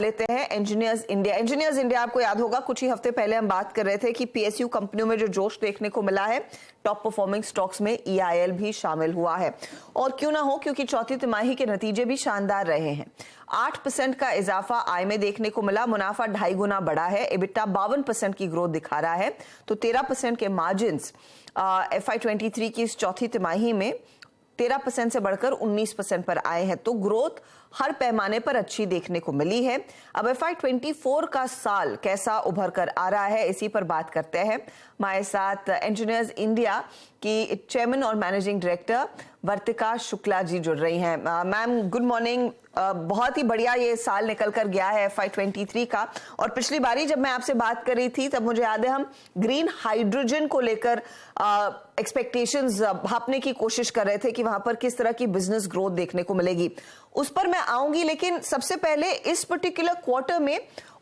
लेते हैं engineers India आपको याद होगा कुछ ही हफ्ते पहले हम बात कर रहे थे कि पीएसयू कंपनियों में जो जोश देखने को मिला है, टॉप परफॉर्मिंग स्टॉक्स में ईआईएल भी शामिल हुआ है। और क्यों ना हो, क्योंकि चौथी तिमाही के नतीजे भी शानदार रहे हैं। 8% का इजाफा आय में देखने को मिला, मुनाफा 2.5 गुना बढ़ा है, EBITDA 52% की ग्रोथ दिखा रहा है, तो 13% के मार्जिन FY23 की इस चौथी तिमाही में 13% से बढ़कर 19% पर आए हैं। तो ग्रोथ हर पैमाने पर अच्छी देखने को मिली है। अब FY24 का साल कैसा उभर कर आ रहा है, इसी पर बात करते हैं। हमारे साथ इंजीनियर्स इंडिया की चेयरमैन और मैनेजिंग डायरेक्टर वर्तिका शुक्ला जी जुड़ रही हैं। Ma'am good morning. बहुत ही बढ़िया ये साल निकल कर गया है FY23 का। और पिछली बारी जब मैं आपसे बात कर रही थी तब मुझे याद है हम ग्रीन हाइड्रोजन को लेकर एक्सपेक्टेशंस भापने की कोशिश कर रहे थे कि वहां पर किस तरह की बिजनेस ग्रोथ देखने को मिलेगी। उस पर मैं आऊंगी, लेकिन सबसे पहले इस पर्टिकुलर क्वार्टर में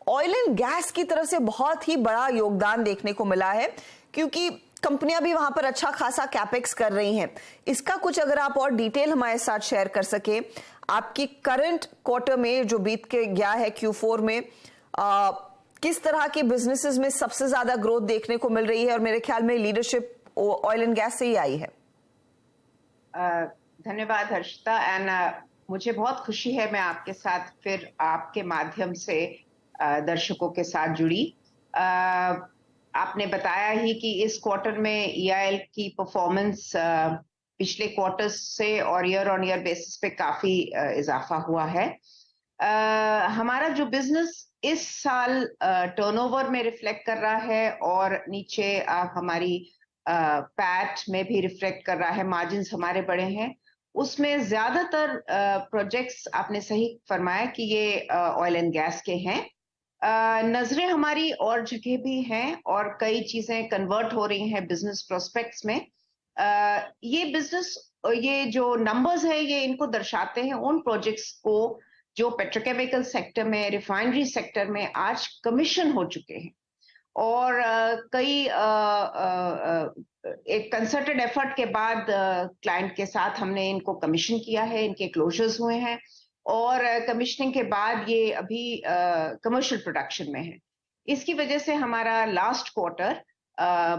ऑयल एंड गैस की तरफ से बहुत ही बड़ा योगदान देखने को मिला है, क्योंकि कंपनियां भी वहां पर अच्छा खासा कैपेक्स कर रही हैं। इसका कुछ अगर आप और डिटेल हमारे साथ शेयर कर सके, आपकी करंट क्वार्टर में जो बीत के गया है Q4 में किस तरह के बिजनेसेस में सबसे ज्यादा ग्रोथ देखने को मिल रही है, और मेरे ख्याल में लीडरशिप ऑयल एंड गैस से ही आई है। धन्यवाद हर्षिता। एंड मुझे बहुत खुशी है मैं आपके साथ फिर आपके माध्यम से दर्शकों के साथ जुड़ी। आपने बताया ही कि इस क्वार्टर में ईआईएल की परफॉर्मेंस पिछले क्वार्टर्स से और ईयर ऑन ईयर बेसिस पे काफी इजाफा हुआ है। हमारा जो बिजनेस इस साल टर्नओवर में रिफ्लेक्ट कर रहा है और नीचे हमारी पैट में भी रिफ्लेक्ट कर रहा है, मार्जिन्स हमारे बड़े हैं। उसमें ज्यादातर प्रोजेक्ट्स आपने सही फरमाया कि ये ऑयल एंड गैस के हैं। नजरें हमारी और जगह भी हैं और कई चीजें कन्वर्ट हो रही हैं बिजनेस प्रोस्पेक्ट्स में। ये बिजनेस, ये जो नंबर्स है ये इनको दर्शाते हैं उन प्रोजेक्ट्स को जो पेट्रोकेमिकल सेक्टर में, रिफाइनरी सेक्टर में आज कमीशन हो चुके हैं। और कई एक कंसर्टेड एफर्ट के बाद क्लाइंट के साथ हमने इनको कमीशन किया है, इनके क्लोजर्स हुए हैं और कमीशनिंग के बाद ये अभी कमर्शियल प्रोडक्शन में है। इसकी वजह से हमारा लास्ट क्वार्टर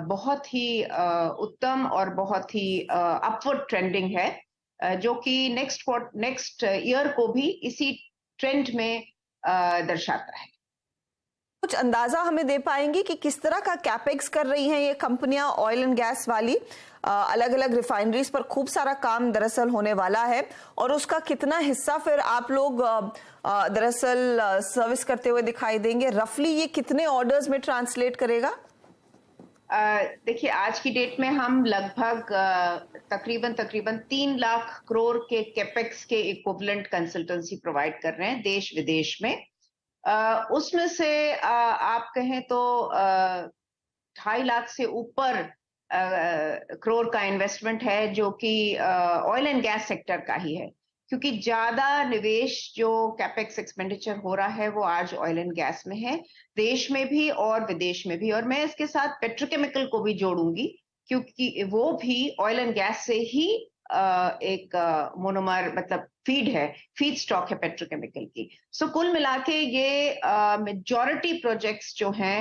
बहुत ही उत्तम और बहुत ही अपवर्ड ट्रेंडिंग है, जो कि नेक्स्ट ईयर को भी इसी ट्रेंड में दर्शाता है। कुछ अंदाजा हमें दे पाएंगे कि किस तरह का कैपेक्स कर रही हैं ये कंपनियां ऑयल एंड गैस वाली? अलग अलग रिफाइनरीज पर खूब सारा काम दरअसल होने वाला है, और उसका कितना हिस्सा फिर आप लोग दरअसल सर्विस करते हुए दिखाई देंगे? रफली ये कितने ऑर्डर्स में ट्रांसलेट करेगा? देखिए, आज की डेट में हम लगभग तकरीबन 3 लाख करोड़ के कैपेक्स के इक्विवेलेंट कंसल्टेंसी प्रोवाइड कर रहे हैं देश विदेश में। उसमें से आप कहें तो 2.5 लाख से ऊपर करोड़ का इन्वेस्टमेंट है, जो कि ऑयल एंड गैस सेक्टर का ही है, क्योंकि ज्यादा निवेश जो कैपेक्स एक्सपेंडिचर हो रहा है वो आज ऑयल एंड गैस में है, देश में भी और विदेश में भी। और मैं इसके साथ पेट्रोकेमिकल को भी जोड़ूंगी, क्योंकि वो भी ऑयल एंड गैस से ही एक मोनोमर मतलब फीड स्टॉक है पेट्रोकेमिकल की। सो कुल मिला के ये मेजॉरिटी प्रोजेक्ट्स जो हैं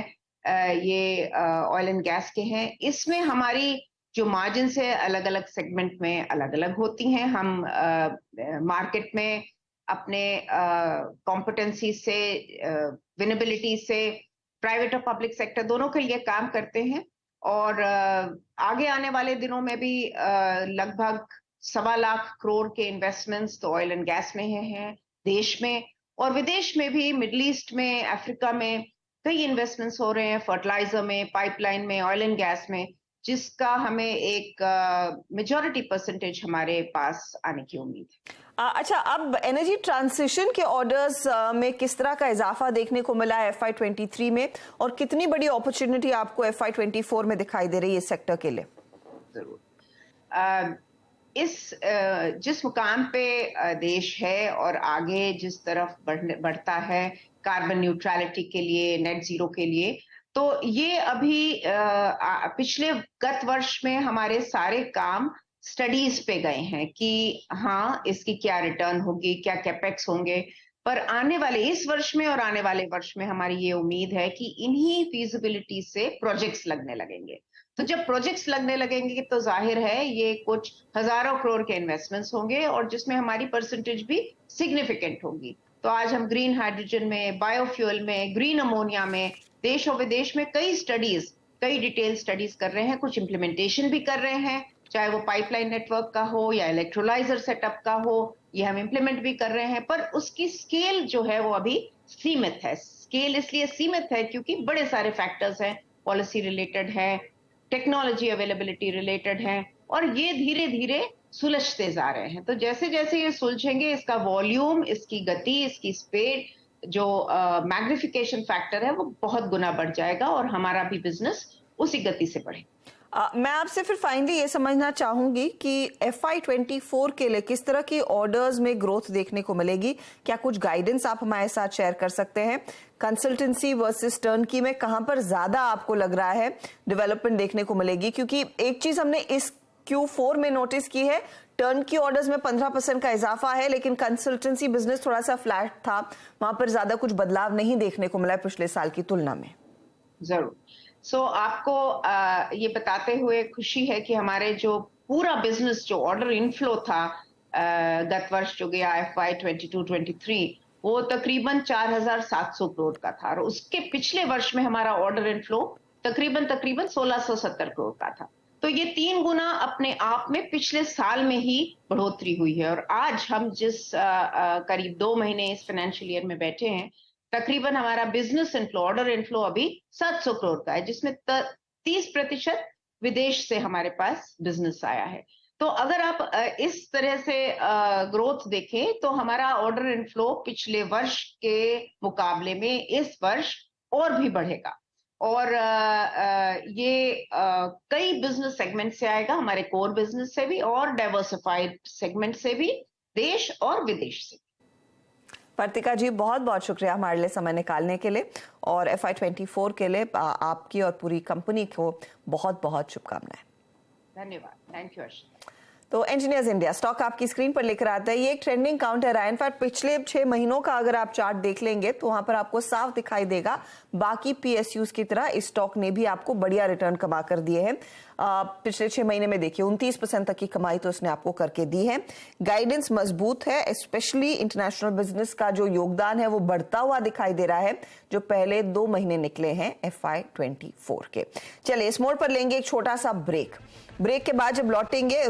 ये ऑयल एंड गैस के हैं। इसमें हमारी जो मार्जिन है अलग अलग सेगमेंट में अलग अलग होती हैं। हम मार्केट में अपने कॉम्पिटेंसी से, विनेबिलिटी से प्राइवेट और पब्लिक सेक्टर दोनों के लिए काम करते हैं। और आगे आने वाले दिनों में भी लगभग 1.25 लाख करोड़ के इन्वेस्टमेंट्स तो ऑयल एंड गैस में हैं देश में, और विदेश में भी मिडिल ईस्ट में, अफ्रीका में कई इन्वेस्टमेंट्स हो रहे हैं, फर्टिलाइजर में, पाइपलाइन में, ऑयल एंड गैस में, जिसका हमें एक मेजॉरिटी परसेंटेज हमारे पास आने की उम्मीद है। अच्छा, अब एनर्जी ट्रांसिशन के ऑर्डर्स में किस तरह का इजाफा देखने को मिला है FY23 में, और कितनी बड़ी अपॉर्चुनिटी आपको FY24 में दिखाई दे रही है इस सेक्टर के लिए? जरूर। जिस मुकाम पे देश है और आगे जिस तरफ बढ़ता है कार्बन न्यूट्रलिटी के लिए, नेट जीरो के लिए, तो ये अभी पिछले गत वर्ष में हमारे सारे काम स्टडीज पे गए हैं कि हाँ इसकी क्या रिटर्न होगी, क्या कैपेक्स होंगे। पर आने वाले इस वर्ष में और आने वाले वर्ष में हमारी ये उम्मीद है कि इन्हीं फीजिबिलिटी से प्रोजेक्ट्स लगने लगेंगे। तो जब प्रोजेक्ट्स लगने लगेंगे तो जाहिर है ये कुछ हजारों करोड़ के इन्वेस्टमेंट्स होंगे और जिसमें हमारी परसेंटेज भी सिग्निफिकेंट होगी। तो आज हम ग्रीन हाइड्रोजन में, बायोफ्यूल में, ग्रीन अमोनिया में देश और विदेश में कई डिटेल स्टडीज कर रहे हैं, कुछ इम्प्लीमेंटेशन भी कर रहे हैं, चाहे वो पाइपलाइन नेटवर्क का हो या इलेक्ट्रोलाइजर सेटअप का हो, ये हम इम्प्लीमेंट भी कर रहे हैं। पर उसकी स्केल जो है वो अभी सीमित है। स्केल इसलिए सीमित है क्योंकि बड़े सारे फैक्टर्स हैं, पॉलिसी रिलेटेड है, टेक्नोलॉजी अवेलेबिलिटी रिलेटेड है और ये धीरे धीरे सुलझते जा रहे हैं। तो जैसे जैसे ये सुलझेंगे इसका वॉल्यूम, इसकी गति, इसकी स्पीड, जो मैग्निफिकेशन फैक्टर है वो बहुत गुना बढ़ जाएगा और हमारा भी बिजनेस उसी गति से बढ़े। मैं आपसे फिर फाइनली ये समझना चाहूंगी कि FY24 के लिए किस तरह की ऑर्डर्स में ग्रोथ देखने को मिलेगी? क्या कुछ गाइडेंस आप हमारे साथ शेयर कर सकते हैं? कंसल्टेंसी वर्सेस टर्नकी में कहां पर ज्यादा आपको लग रहा है डेवलपमेंट देखने को मिलेगी? क्योंकि एक चीज हमने इस Q4 में नोटिस की है, टर्नकी ऑर्डर्स में 15% का इजाफा है, लेकिन कंसल्टेंसी बिजनेस थोड़ा सा फ्लैट था, वहां पर ज्यादा कुछ बदलाव नहीं देखने को मिला है पिछले साल की तुलना में। जरूर। आपको ये बताते हुए खुशी है कि हमारे जो पूरा बिजनेस, जो ऑर्डर इनफ्लो था गत वर्ष जो गया FY22-23, वो तकरीबन 4,700 करोड़ का था और उसके पिछले वर्ष में हमारा ऑर्डर इनफ्लो तकरीबन 1,670 करोड़ का था। तो ये 3 गुना अपने आप में पिछले साल में ही बढ़ोतरी हुई है और आज हम जिस करीब 2 महीने इस फाइनेंशियल ईयर में बैठे हैं, तकरीबन हमारा बिजनेस इनफ्लो, ऑर्डर इनफ्लो अभी 700 करोड़ का है, जिसमें 30% विदेश से हमारे पास बिजनेस आया है। तो अगर आप इस तरह से ग्रोथ देखें तो हमारा ऑर्डर इनफ्लो पिछले वर्ष के मुकाबले में इस वर्ष और भी बढ़ेगा और ये कई बिजनेस सेगमेंट से आएगा, हमारे कोर बिजनेस से भी और डाइवर्सिफाइड सेगमेंट से भी, देश और विदेश से। वर्तिका जी, बहुत बहुत शुक्रिया हमारे लिए समय निकालने के लिए और FY24 के लिए आपकी और पूरी कंपनी को बहुत बहुत शुभकामनाएं। धन्यवाद। Thank you Arshita. तो इंजीनियर्स इंडिया स्टॉक आपकी स्क्रीन पर लेकर आता है। ये एक ट्रेंडिंग काउंटर है। इनफैक्ट पिछले 6 महीनों का अगर आप चार्ट देख लेंगे तो वहां पर आपको साफ दिखाई देगा बाकी PSUs की तरह इस स्टॉक ने भी आपको बढ़िया रिटर्न कमा कर दिए हैं। पिछले 6 महीने में देखिए 29% तक की कमाई तो इसने आपको करके दी है। गाइडेंस मजबूत है, स्पेशली इंटरनेशनल बिजनेस का जो योगदान है वो बढ़ता हुआ दिखाई दे रहा है जो पहले 2 महीने निकले हैं FY24 के। चलिए इस मोड़ पर लेंगे एक छोटा सा ब्रेक के बाद जब लौटेंगे